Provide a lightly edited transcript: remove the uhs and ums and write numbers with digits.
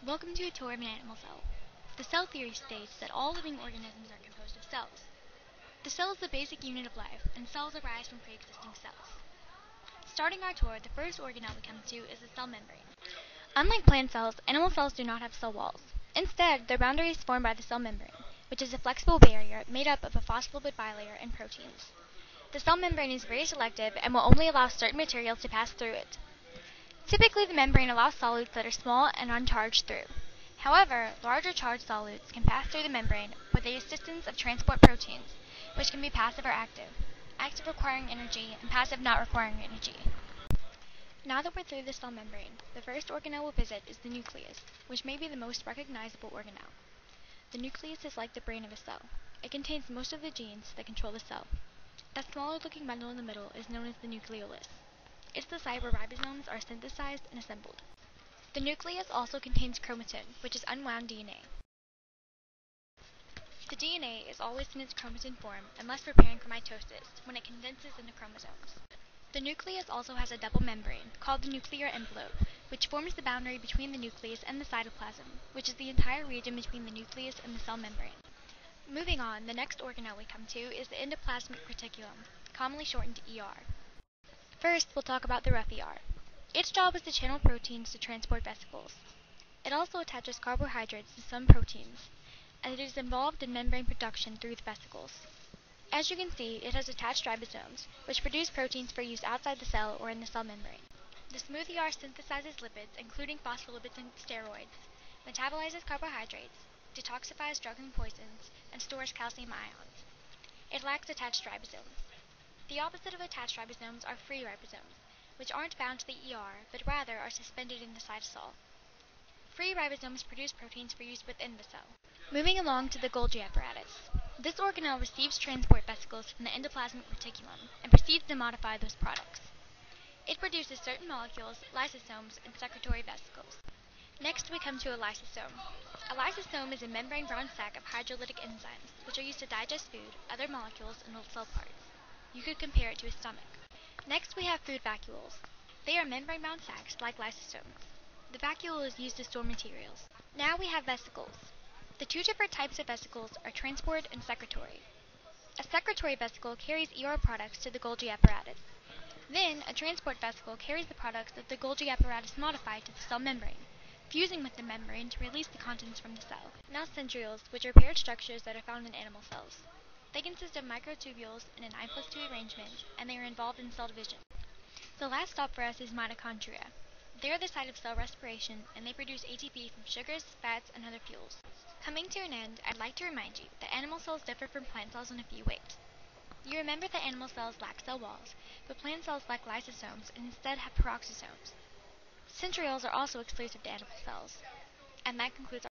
Welcome to a tour of an animal cell. The cell theory states that all living organisms are composed of cells. The cell is the basic unit of life, and cells arise from pre-existing cells. Starting our tour, the first organelle we come to is the cell membrane. Unlike plant cells, animal cells do not have cell walls. Instead, their boundary is formed by the cell membrane, which is a flexible barrier made up of a phospholipid bilayer and proteins. The cell membrane is very selective and will only allow certain materials to pass through it. Typically, the membrane allows solids that are small and uncharged through. However, larger charged solids can pass through the membrane with the assistance of transport proteins, which can be passive or active, active requiring energy and passive not requiring energy. Now that we're through the cell membrane, the first organelle we'll visit is the nucleus, which may be the most recognizable organelle. The nucleus is like the brain of a cell. It contains most of the genes that control the cell. That smaller looking bundle in the middle is known as the nucleolus. It's the site where ribosomes are synthesized and assembled. The nucleus also contains chromatin, which is unwound DNA. The DNA is always in its chromatin form unless preparing for mitosis, when it condenses into chromosomes. The nucleus also has a double membrane, called the nuclear envelope, which forms the boundary between the nucleus and the cytoplasm, which is the entire region between the nucleus and the cell membrane. Moving on, the next organelle we come to is the endoplasmic reticulum, commonly shortened to ER. First, we'll talk about the rough ER. Its job is to channel proteins to transport vesicles. It also attaches carbohydrates to some proteins, and it is involved in membrane production through the vesicles. As you can see, it has attached ribosomes, which produce proteins for use outside the cell or in the cell membrane. The smooth ER synthesizes lipids, including phospholipids and steroids, metabolizes carbohydrates, detoxifies drugs and poisons, and stores calcium ions. It lacks attached ribosomes. The opposite of attached ribosomes are free ribosomes, which aren't bound to the ER, but rather are suspended in the cytosol. Free ribosomes produce proteins for use within the cell. Moving along to the Golgi apparatus. This organelle receives transport vesicles from the endoplasmic reticulum and proceeds to modify those products. It produces certain molecules, lysosomes, and secretory vesicles. Next, we come to a lysosome. A lysosome is a membrane brown sac of hydrolytic enzymes, which are used to digest food, other molecules, and cell parts. You could compare it to a stomach. Next, we have food vacuoles. They are membrane-bound sacs like lysosomes. The vacuole is used to store materials. Now we have vesicles. The two different types of vesicles are transport and secretory. A secretory vesicle carries ER products to the Golgi apparatus. Then, a transport vesicle carries the products that the Golgi apparatus modified to the cell membrane, fusing with the membrane to release the contents from the cell. Now centrioles, which are paired structures that are found in animal cells. They consist of microtubules in a 9+2 arrangement, and they are involved in cell division. The last stop for us is mitochondria. They are the site of cell respiration, and they produce ATP from sugars, fats, and other fuels. Coming to an end, I'd like to remind you that animal cells differ from plant cells in a few ways. You remember that animal cells lack cell walls, but plant cells lack lysosomes and instead have peroxisomes. Centrioles are also exclusive to animal cells. And that concludes our